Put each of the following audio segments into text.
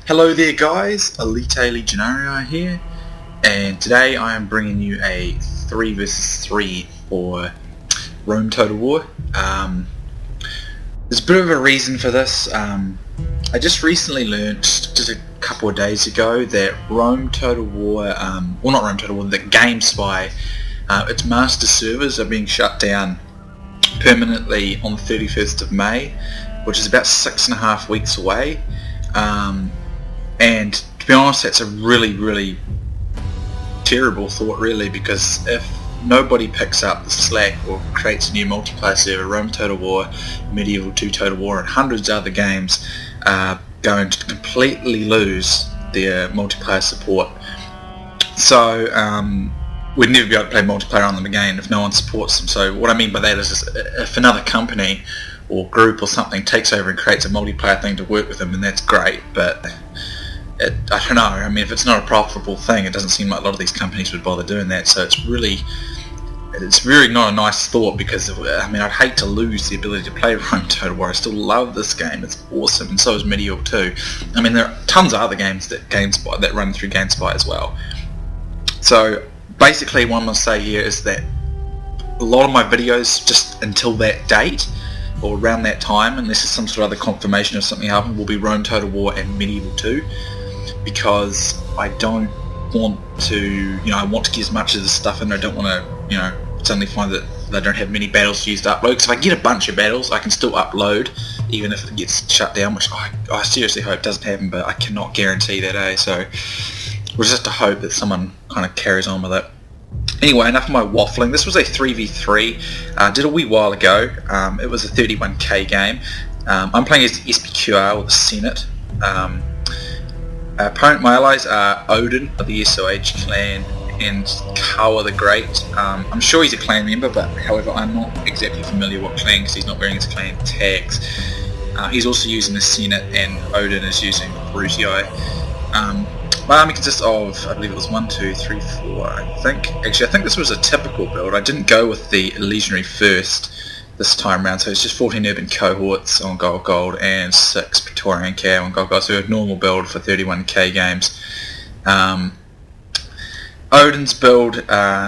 Hello there guys, Elite Legionario here, and today I am bringing you a 3 vs 3 for Rome Total War. There's a bit of a reason for this. I just recently learned, just a couple of days ago, that Rome Total War, well not Rome Total War, that GameSpy, its master servers are being shut down permanently on the 31st of May, which is about 6.5 weeks away. And to be honest, that's a really terrible thought really, because if nobody picks up the slack or creates a new multiplayer server, Rome Total War, Medieval 2 Total War and hundreds of other games are going to completely lose their multiplayer support. So we'd never be able to play multiplayer on them again if no one supports them. So what I mean by that is if another company or group or something takes over and creates a multiplayer thing to work with them, and that's great, but I don't know, I mean, if it's not a profitable thing, it doesn't seem like a lot of these companies would bother doing that. So it's really not a nice thought, because I mean, I'd hate to lose the ability to play Rome Total War. I still love this game, it's awesome, and so is Medieval 2. I mean, there are tons of other games that run through GameSpy as well. So basically what I'm going to say here is that a lot of my videos, just until that date or around that time, unless there's some sort of other confirmation of something happened, will be Rome Total War and Medieval 2, because I don't want to, I want to get as much of this stuff in. I don't want to, suddenly find that they don't have many battles to use to upload, because if I get a bunch of battles I can still upload even if it gets shut down, which I seriously hope doesn't happen, but I cannot guarantee that, so we'll just have to hope that someone kind of carries on with it. Anyway, enough of my waffling. This was a 3v3, did a wee while ago. It was a 31k game. I'm playing as the Spqr, or the Senate. My allies are Odin of the SOH clan and Kawa the Great. I'm sure he's a clan member, but however I'm not exactly familiar what clan, because he's not wearing his clan tags. He's also using the Senate, and Odin is using Brutii. My army consists of, I believe it was 1, 2, 3, 4, I think. Actually, I think this was a typical build. I didn't go with the Legionary first this time around, so it's just 14 urban cohorts on gold and 6 Praetorian K on gold, so a normal build for 31k games. Odin's build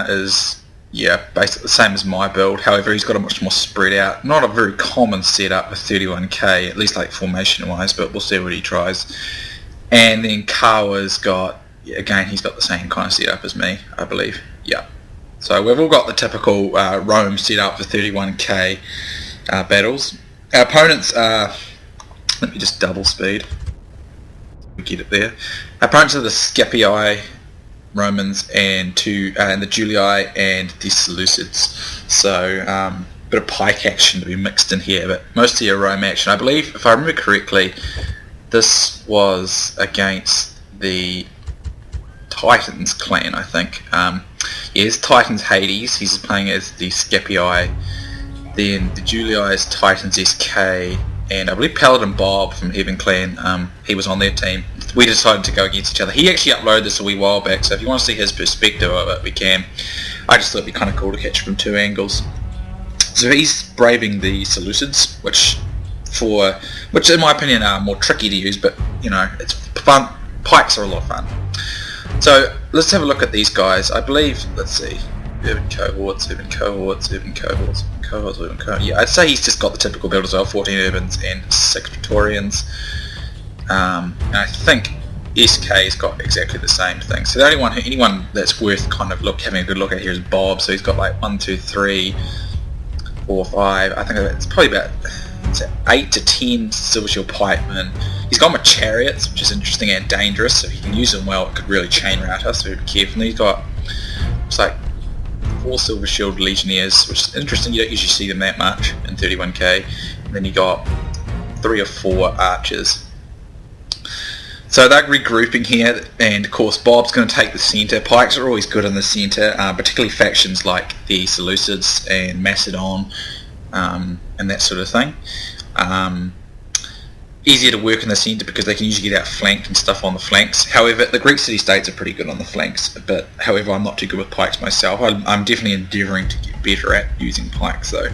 is, basically the same as my build. However, he's got a much more spread out, not a very common setup with 31k, at least like formation wise, but we'll see what he tries. And then Kawa's got, again, he's got the same kind of setup as me, I believe. Yeah. So we've all got the typical Rome setup for 31k battles. Our opponents are, let me just double speed, we get it there. Our opponents are the Scipii Romans and the Julii and the Seleucids. So bit of pike action to be mixed in here, but mostly a Rome action. I believe, if I remember correctly, this was against the Titans clan, I think. Yes, Titans Hades, he's playing as the Scipii. Then the Julii is Titans SK, and I believe Paladin Bob from Heaven Clan, he was on their team. We decided to go against each other. He actually uploaded this a wee while back, so if you want to see his perspective of it, we can. I just thought it'd be kind of cool to catch from two angles. So he's braving the Seleucids, which in my opinion are more tricky to use, but it's fun. Pikes are a lot of fun. So let's have a look at these guys. I believe, let's see, urban cohorts. Yeah, I'd say he's just got the typical build as well, 14 urbans and 6 Praetorians. And I think SK's got exactly the same thing. So the only one, anyone that's worth kind of having a good look at here is Bob. So he's got like 1, 2, 3, 4, 5. I think it's probably about 8 to 10 Silver Shield Pikemen. He's got my chariots, which is interesting and dangerous, so if you can use them well, it could really chain route us, so be careful. He's got, it's like 4 Silver Shield Legionnaires, which is interesting. You don't usually see them that much in 31k. And then you got 3 or 4 archers. So they're regrouping here, and of course Bob's going to take the centre. Pikes are always good in the centre, particularly factions like the Seleucids and Macedon, and that sort of thing. Easier to work in the centre because they can usually get outflanked and stuff on the flanks. However, the Greek city-states are pretty good on the flanks, but however I'm not too good with pikes myself. I'm definitely endeavouring to get better at using pikes though.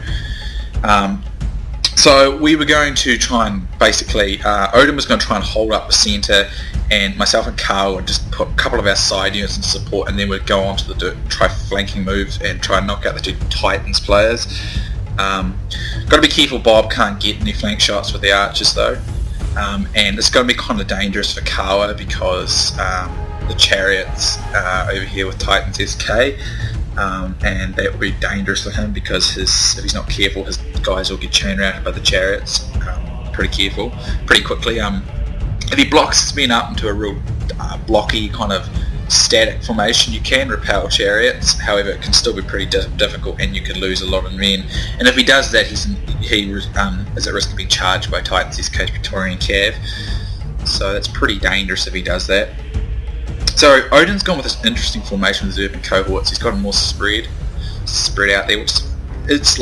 So we were going to try and basically, Odin was going to try and hold up the centre, and myself and Carl would just put a couple of our side units in support, and then we'd go on to the try flanking moves and try and knock out the two Titans players. Got to be careful Bob can't get any flank shots with the archers though, and it's going to be kind of dangerous for Kawa because the chariots over here with Titans SK, and that would be dangerous for him because if he's not careful, his guys will get chain routed by the chariots pretty quickly. If he blocks his men up into a real blocky kind of static formation, you can repel chariots. However, it can still be pretty difficult, and you can lose a lot of men. And if he does that, he is at risk of being charged by Titans SK's Praetorian Cav. So that's pretty dangerous if he does that. So Odin's gone with this interesting formation with his urban cohorts. He's got them more spread out there, which it's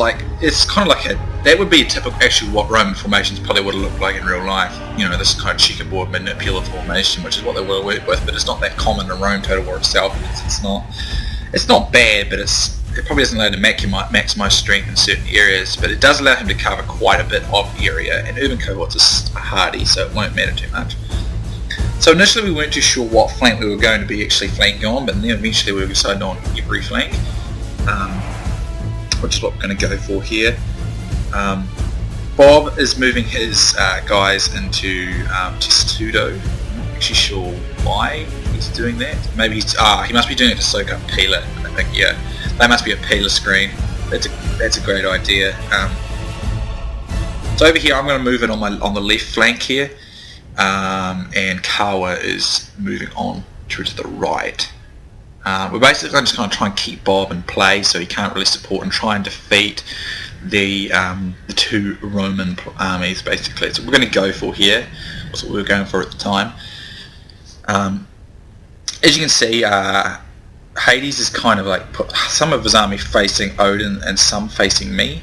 kind of like that would be a typical, actually what Roman formations probably would have looked like in real life. You know, this kind of checkerboard manipulative formation, which is what they will work with, but it's not that common in Rome Total War itself. It's not bad, but it probably doesn't allow him to maximize strength in certain areas, but it does allow him to cover quite a bit of area, and urban cohorts is hardy, so it won't matter too much. So initially we weren't too sure what flank we were going to be actually flanking on, but then eventually we decided on every flank, which is what we're going to go for here. Bob is moving his guys into Testudo. I'm not actually sure why he's doing that. Maybe he must be doing it to soak up Peeler. I think, yeah, that must be a Peeler screen. That's a great idea. So over here I'm going to move it on the left flank here, and Kawa is moving on to the right. We're basically just going to try and keep Bob in play so he can't really support and try and defeat the two Roman armies basically. So we're going to go for here. That's what we were going for at the time. As you can see, Hades is kind of like put some of his army facing Odin and some facing me,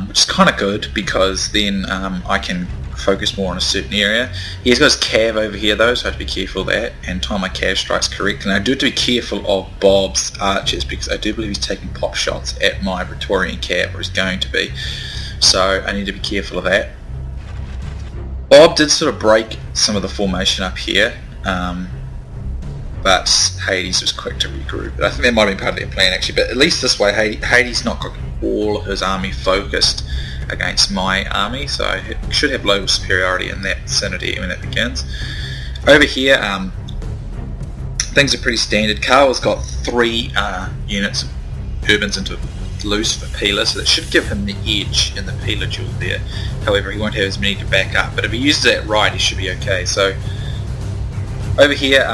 which is kind of good because then I can focus more on a certain area. He's got his cav over here though, so I have to be careful of that and time my cav strikes correctly. And I do have to be careful of Bob's archers because I do believe he's taking pop shots at my Praetorian cav, or he's going to be. So I need to be careful of that. Bob did sort of break some of the formation up here, but Hades was quick to regroup. But I think that might have been part of their plan actually, but at least this way Hades not got all of his army focused against my army, so I should have local superiority in that vicinity when it begins. Over here, things are pretty standard. Carl's got 3 units of urbans into loose for Peeler, so that should give him the edge in the Peeler duel there. However, he won't have as many to back up, but if he uses that right, he should be okay. So over here,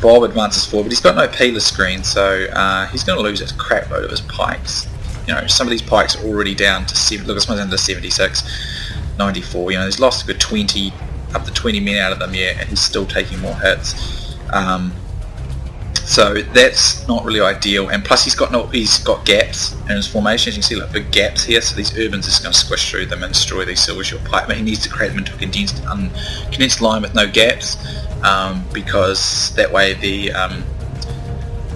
Bob advances forward, but he's got no Peeler screen, so he's going to lose a crap load of his pikes. You know, some of these pikes are already down to 7. Look, this one's under 76, 94. You know, he's lost a good 20, up to 20 men out of them yet, and he's still taking more hits. So that's not really ideal. And plus, he's got gaps in his formation. As you can see, like big gaps here. So these urbans are just going to squish through them and destroy these silver shield pike. But he needs to create them into a condensed line with no gaps, because that way the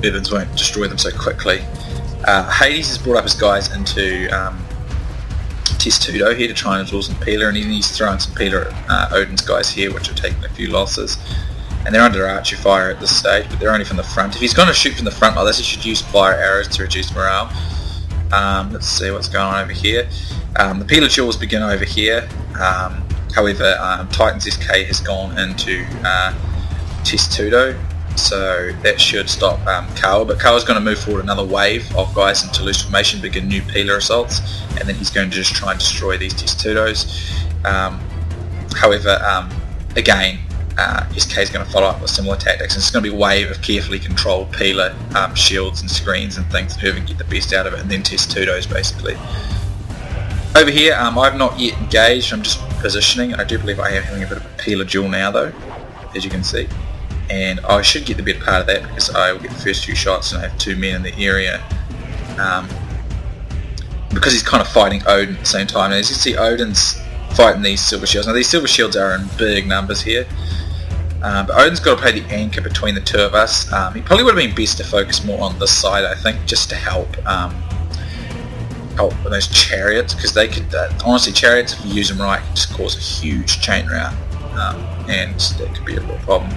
urbans won't destroy them so quickly. Hades has brought up his guys into Testudo here to try and absorb some Peeler, and then he's throwing some Peeler at Odin's guys here, which are taking a few losses. And they're under archer fire at this stage, but they're only from the front. If he's going to shoot from the front like this, he should use fire arrows to reduce morale. Let's see what's going on over here. The Peeler duels begin over here. However, Titans SK has gone into Testudo, so that should stop Kawa. But Kawa's going to move forward another wave of guys into loose formation, begin new Peeler assaults, and then he's going to just try and destroy these Testudos. However, again, SK is going to follow up with similar tactics, and it's going to be a wave of carefully controlled Peeler shields and screens and things, and whoever can get the best out of it, and then Testudos basically. Over here, I've not yet engaged, I'm just positioning, and I do believe I am having a bit of a Peeler duel now though, as you can see. And I should get the better part of that because I will get the first few shots and I have 2 men in the area. Because he's kind of fighting Odin at the same time. And as you can see, Odin's fighting these silver shields. Now these silver shields are in big numbers here. But Odin's got to play the anchor between the two of us. He probably would have been best to focus more on this side, I think, just to help help with those chariots, because they could, honestly, chariots, if you use them right, can just cause a huge chain rout, and that could be a real problem.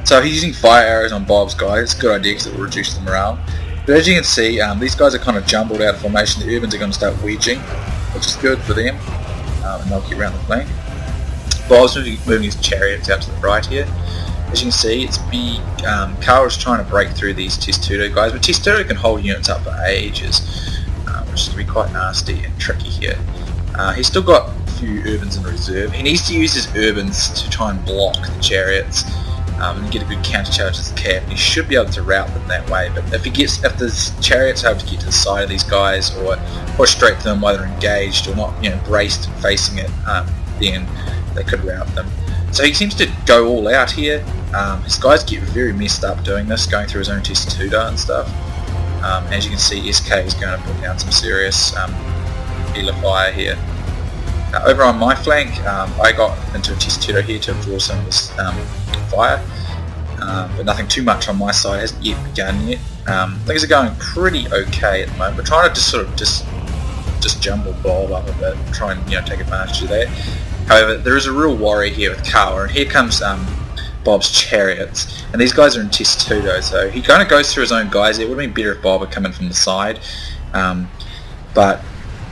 So he's using fire arrows on Bob's guys. It's a good idea because it will reduce the morale. But as you can see, these guys are kind of jumbled out of formation. The Urbans are going to start wedging, which is good for them, and they'll keep around the flank. Bob's moving his chariots out to the right here. As you can see, it's Kara's trying to break through these Testudo guys, but Testudo can hold units up for ages, which is going to be quite nasty and tricky here. He's still got a few Urbans in reserve. He needs to use his Urbans to try and block the chariots and get a good counter charge as the cap. He should be able to rout them that way, but if the chariots are able to get to the side of these guys or push straight to them while they're engaged or not, braced and facing it, then they could rout them. So he seems to go all out here. His guys get very messed up doing this, going through his own Testudo and stuff. As you can see, SK is going to put down some serious healer fire here. Over on my flank, I got into a Testudo here to draw some of this fire, but nothing too much on my side. It hasn't yet begun yet. Things are going pretty okay at the moment. We're trying to just jumble Bob up a bit, and try and take advantage of that. However, there is a real worry here with Kara, and here comes Bob's chariots, and these guys are in Testudo, so he kind of goes through his own guys. It would have been better if Bob had come in from the side, but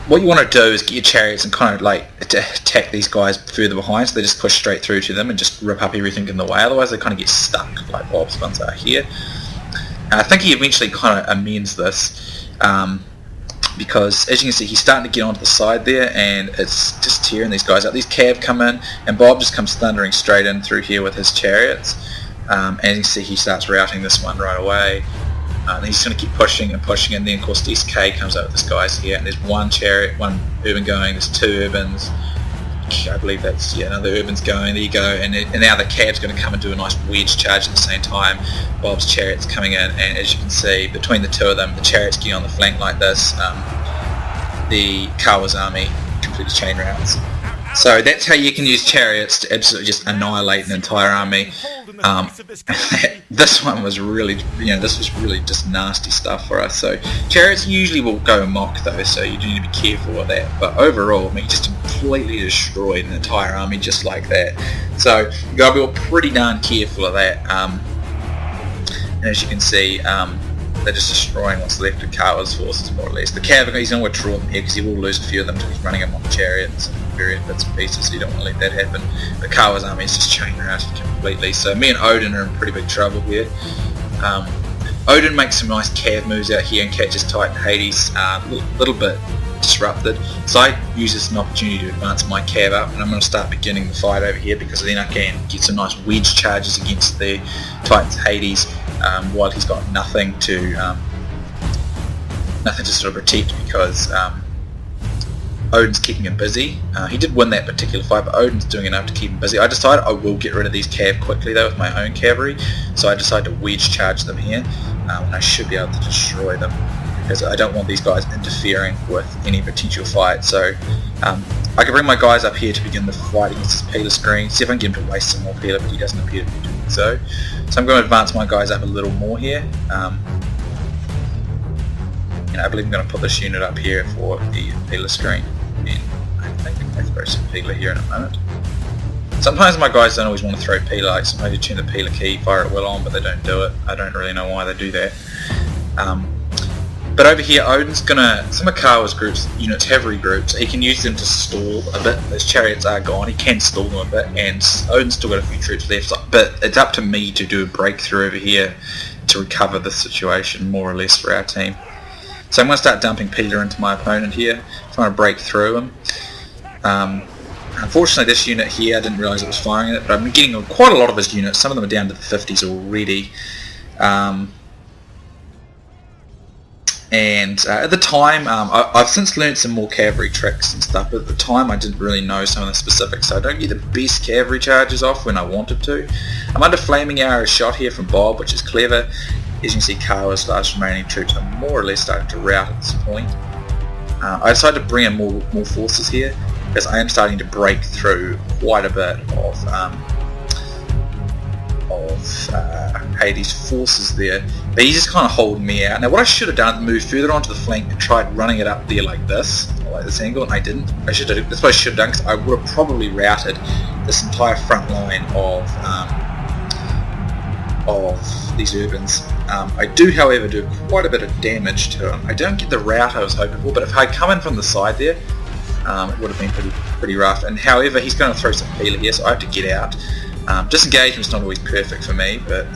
what you want to do is get your chariots and kind of attack these guys further behind, so they just push straight through to them and just rip up everything in the way. Otherwise they kind of get stuck like Bob's ones are here. I think he eventually kind of amends this, because as you can see, he's starting to get onto the side there, and it's just tearing these guys up. These cav come in, and Bob just comes thundering straight in through here with his chariots. As you can see, he starts routing this one right away. And he's going to keep pushing and pushing, and then of course SK comes out with this guys here, and there's one chariot, one Urban going, there's two Urbans. I believe that's, another Urban's going, there you go, and now the cab's going to come and do a nice wedge charge at the same time. Bob's chariot's coming in, and as you can see, between the two of them, the chariot's getting on the flank like this, the Kawa's army completely chain routes. So that's how you can use chariots to absolutely just annihilate an entire army. This one was really, this was really just nasty stuff for us. So chariots usually will go amok though, so you do need to be careful with that. But overall, you just completely destroyed an entire army just like that. So you got to be pretty darn careful of that. And as you can see, they're just destroying what's left of Kawa's forces, more or less. The Cav, he's going to withdraw them here because he will lose a few of them until he's running them on chariots and various bits and pieces, so you don't want to let that happen. But Kawa's army is just chain routed completely, so me and Odin are in pretty big trouble here. Odin makes some nice Cav moves out here and catches Titan Hades, a little bit disrupted, so I use this as an opportunity to advance my Cav up, and I'm going to start beginning the fight over here because then I can get some nice wedge charges against the Titan's Hades, while he's got nothing to sort of protect, because Odin's keeping him busy. He did win that particular fight, but Odin's doing enough to keep him busy. I decided I will get rid of these Cav quickly though with my own cavalry, so I decided to wedge charge them here, and I should be able to destroy them because I don't want these guys interfering with any potential fight. So I can bring my guys up here to begin the fight against this Peeler screen, see if I can get him to waste some more Peeler, but he doesn't appear to be doing so. So I'm going to advance my guys up a little more here. I believe I'm going to put this unit up here for the Peeler screen, and I think I'm going to throw some Peeler here in a moment. Sometimes my guys don't always want to throw Peeler, like sometimes you turn the Peeler key, fire it well on, but they don't do it. I don't really know why they do that. But over here, Odin's gonna, some of Kawa's units have regrouped, so he can use them to stall a bit. Those chariots are gone, he can stall them a bit, and Odin's still got a few troops left, but it's up to me to do a breakthrough over here to recover the situation, more or less, for our team. So I'm going to start dumping Peeler into my opponent here, trying to break through him. Unfortunately, this unit here, I didn't realise it was firing it, but I've been getting quite a lot of his units. Some of them are down to the 50s already. At the time, I've since learned some more cavalry tricks and stuff, but at the time I didn't really know some of the specifics, so I don't get the best cavalry charges off when I wanted to. I'm under flaming arrow shot here from Bob, which is clever. As you can see, Kawa's last remaining troops are more or less starting to rout at this point. I decided to bring in more forces here, because I am starting to break through quite a bit of Hades' forces there, but he's just kind of holding me out. Now what I should have done is move further onto the flank and tried running it up there like this, like this angle, and I didn't. That's what I should have done, because I would have probably routed this entire front line of these urbans. I do, however, do quite a bit of damage to him. I don't get the route I was hoping for, but if I had come in from the side there, it would have been pretty rough. And however, he's going to throw some peeler here, so I have to get out. Disengagement's not always perfect for me, but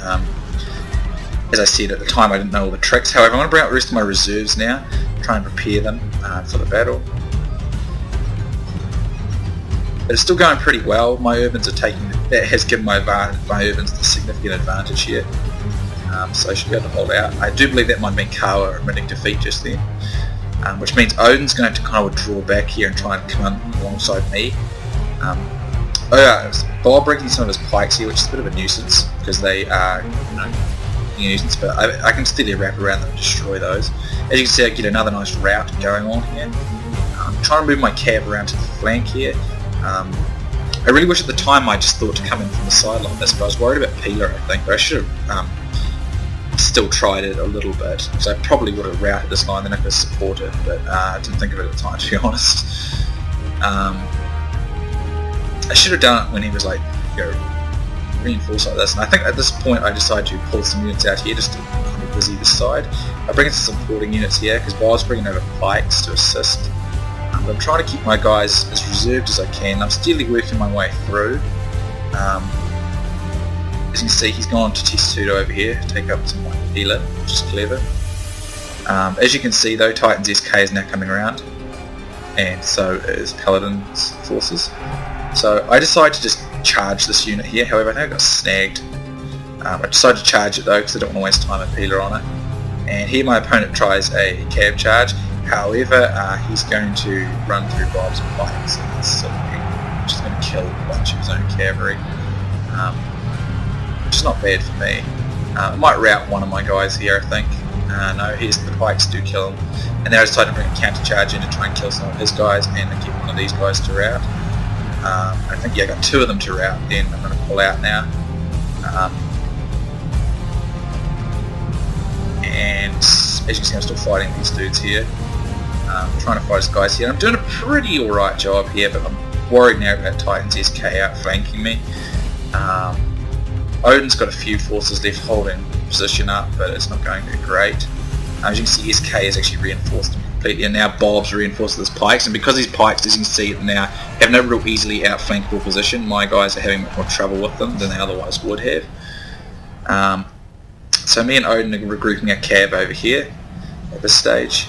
as I said at the time, I didn't know all the tricks. However, I'm going to bring out the rest of my reserves now, try and prepare them for the battle. But it's still going pretty well. My urbans are taking, that has given my urbans a significant advantage here. So I should be able to hold out. I do believe that might mean Kawa admitting defeat just then, which means Odin's going to have to kind of withdraw back here and try and come in alongside me. Bob bringing some of his pikes here, which is a bit of a nuisance because they are, a nuisance, but I can steadily wrap around them and destroy those. As you can see, I get another nice route going on here. I'm trying to move my cab around to the flank here. I really wish at the time I just thought to come in from the side like this, but I was worried about Peeler, I think, but I should have still tried it a little bit, because I probably would have routed this line, then I could have supported it, but I didn't think of it at the time, to be honest. I should have done it when he was like, reinforce like this, and I think at this point I decided to pull some units out here just to kind of busy this side. I bring in some supporting units here, because Bob's bringing over pikes to assist. But I'm trying to keep my guys as reserved as I can. I'm steadily working my way through. As you can see, he's gone to Testudo over here to take up some white healer, which is clever. As you can see though, Titan's SK is now coming around, and so is Paladin's forces. So I decided to just charge this unit here. However, I think I got snagged. I decided to charge it though, because I don't want to waste time and Peeler on it. And here my opponent tries a cab charge. However, he's going to run through Bob's pikes, which is going to kill a bunch of his own cavalry, which is not bad for me. I might rout one of my guys here, I think. No, the pikes do kill him. And then I decided to bring a counter charge in to try and kill some of his guys and get one of these guys to rout. I think, I got two of them to rout, then I'm going to pull out now. And as you can see, I'm still fighting these dudes here. Trying to fight his guys here. I'm doing a pretty alright job here, but I'm worried now about Titan's SK outflanking me. Odin's got a few forces left holding position up, but it's not going too great. As you can see, SK has actually reinforced him completely, and now Bob's reinforced with his pikes, and because these pikes, as you can see now, have no real easily outflankable position, my guys are having much more trouble with them than they otherwise would have. So me and Odin are regrouping our cab over here at this stage.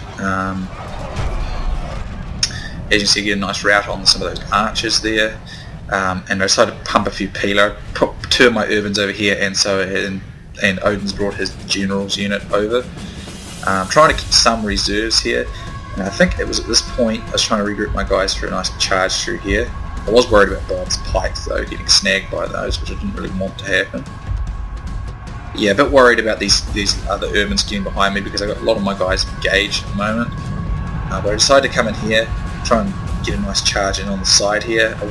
As you can see, get a nice route on some of those archers there, and I decided to pump a few Peeler, put two of my urbans over here, and Odin's brought his general's unit over. Trying to keep some reserves here, and I think it was at this point I was trying to regroup my guys for a nice charge through here. I was worried about Bob's pikes though, getting snagged by those, which I didn't really want to happen. Yeah, a bit worried about these other urbans getting behind me, because I got a lot of my guys engaged at the moment. But I decided to come in here, try and get a nice charge in on the side here. I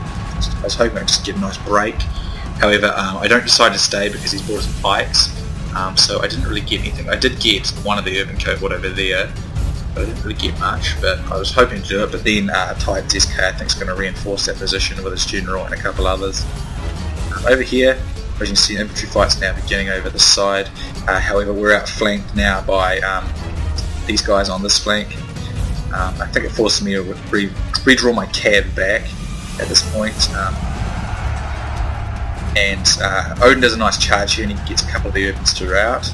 was hoping I'd just get a nice break. However, I don't decide to stay because he's brought some pikes, so I didn't really get anything. I did get one of the urban cohort over there, but I didn't really get much. But I was hoping to do it, but then Titan's SK I think is going to reinforce that position with his general and a couple others. Over here, as you can see, infantry fights now beginning over this side. However, we're outflanked now by these guys on this flank. I think it forced me to redraw my cab back at this point. Odin does a nice charge here, and he gets a couple of the urbans to rout.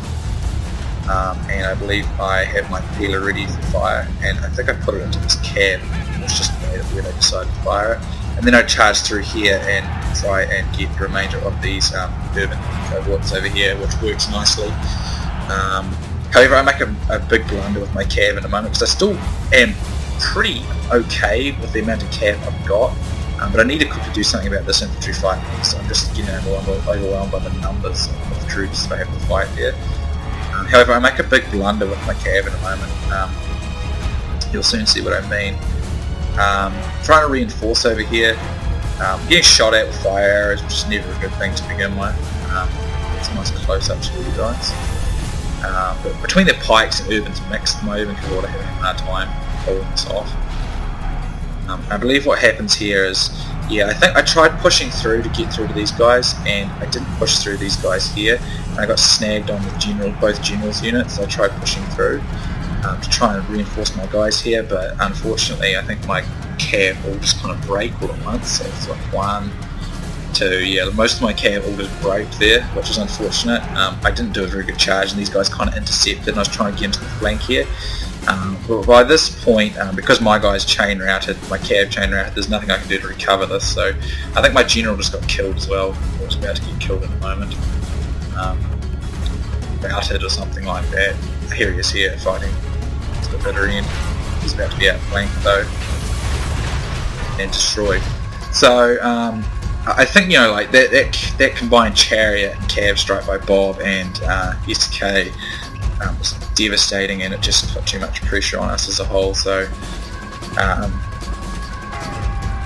And I believe I have my Peeler ready for fire, and I think I put it into this cab. It was just when I decided to fire it. And then I charge through here and try and get the remainder of these urban cohorts over here, which works nicely. However, I make a big blunder with my cab in a moment, because I still am pretty okay with the amount of cab I've got, but I need to quickly do something about this infantry fight, so I'm just getting overwhelmed by the numbers of troops I have to fight here. However, I make a big blunder with my cab in a moment. You'll soon see what I mean. Trying to reinforce over here, getting shot at with fire arrows, which is never a good thing to begin with. a nice close-up to you guys. But between their pikes and urbans mixed, my urban cavalry are having a hard time pulling this off. I believe what happens here is, yeah, I think I tried pushing through to get through to these guys, and I didn't push through these guys here, and I got snagged on the both generals units. So I tried pushing through to try and reinforce my guys here, but unfortunately I think my cav all just kind of break all at once. So it's like 1, 2, yeah, most of my cav all just broke there, which is unfortunate. I didn't do a very good charge, and these guys kind of intercepted, and I was trying to get into the flank here. But by this point, because my guys chain routed, my cav chain routed, there's nothing I can do to recover this, so I think my general just got killed as well. I was about to get killed in a moment. Routed or something like that. Here he is here fighting to the bitter end. He's about to be outflanked though and destroyed. So I think, you know, like that combined chariot and cav strike by Bob and SK was devastating, and it just put too much pressure on us as a whole. So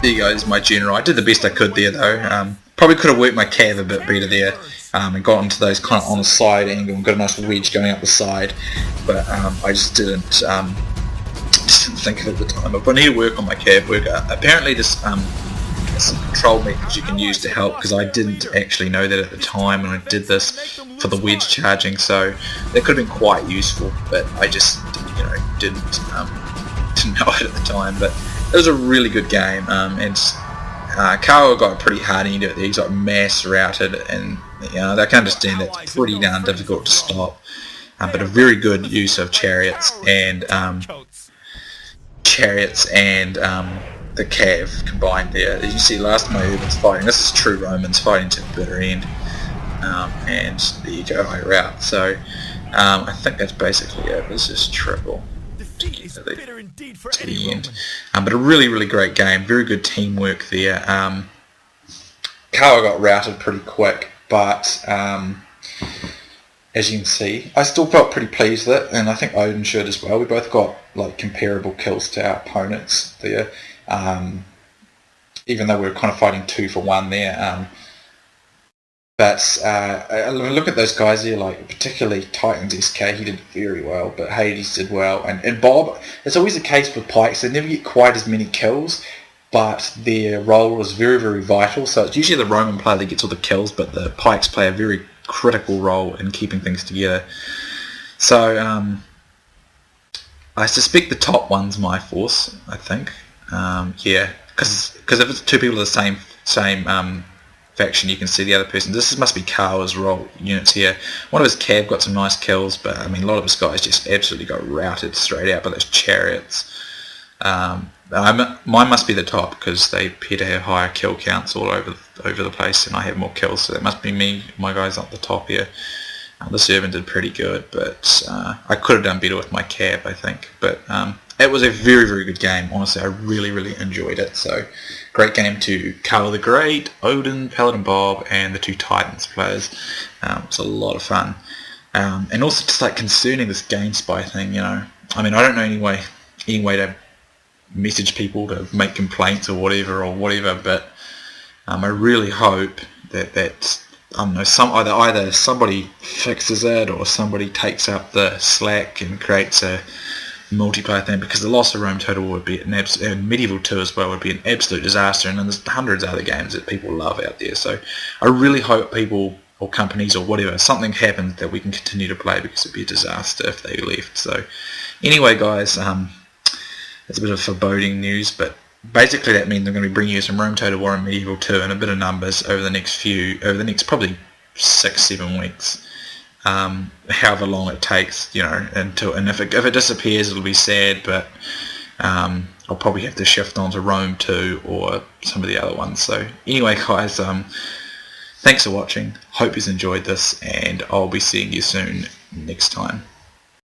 there you go, there's my general. I did the best I could there though. Probably could have worked my cav a bit better there, and got into those kind of on the side angle and got a nice wedge going up the side, but I just didn't think of it at the time. But I need to work on my cav work. Apparently there's some control methods you can use to help, because I didn't actually know that at the time when I did this for the wedge charging, so that could have been quite useful, but I just, you know, didn't know it at the time. But it was a really good game, and Kawa got pretty hard into it. He got mass routed, and you know, I can understand that's pretty darn difficult to stop, but a very good use of chariots and the cav combined there. As you see, last of my urbans fighting, this is true Romans fighting to the bitter end, and there you go, I route. So I think that's basically it. This is triple to the end. But a really great game, very good teamwork there. Kawa got routed pretty quick, but as you can see, I still felt pretty pleased with it, and I think Odin should as well. We both got like comparable kills to our opponents there. Even though we were kind of fighting 2 for 1 there, but look at those guys here, like particularly Titan's SK, he did very well, but Hades did well, and Bob, it's always the case with pikes, they never get quite as many kills, but their role is very vital. So it's usually the Roman player that gets all the kills, but the pikes play a very critical role in keeping things together. So I suspect the top one's my force, I think. Yeah, because if it's 2 people of the same faction, you can see the other person. This must be Kawa's role units here. One of his cav got some nice kills, but I mean a lot of his guys just absolutely got routed straight out by those chariots. Mine must be the top, because they appear to have higher kill counts all over the place, and I have more kills, so that must be me. My guy's up the top here. This urban did pretty good, but I could have done better with my cav, I think. But it was a very good game. Honestly, I really enjoyed it. So great game to Kawa the Great, Odin, Paladin Bob, and the 2 Titans players. It was a lot of fun, and also just like concerning this game spy thing. You know, I mean, I don't know any way to message people to make complaints or whatever, but I really hope that I don't know, either somebody fixes it or somebody takes up the slack and creates a multiplayer thing, because the loss of Rome Total War would be and Medieval 2 as well would be an absolute disaster, and then there's hundreds of other games that people love out there. So I really hope people or companies or whatever, something happens that we can continue to play, because it'd be a disaster if they left. So anyway guys, it's a bit of foreboding news, but basically that means I'm going to be bringing you some Rome Total War and Medieval 2 and a bit of numbers over the next probably 6-7 weeks, however long it takes, you know, and if it disappears it'll be sad, but I'll probably have to shift on to Rome 2 or some of the other ones. So anyway guys, thanks for watching, hope you've enjoyed this, and I'll be seeing you soon next time.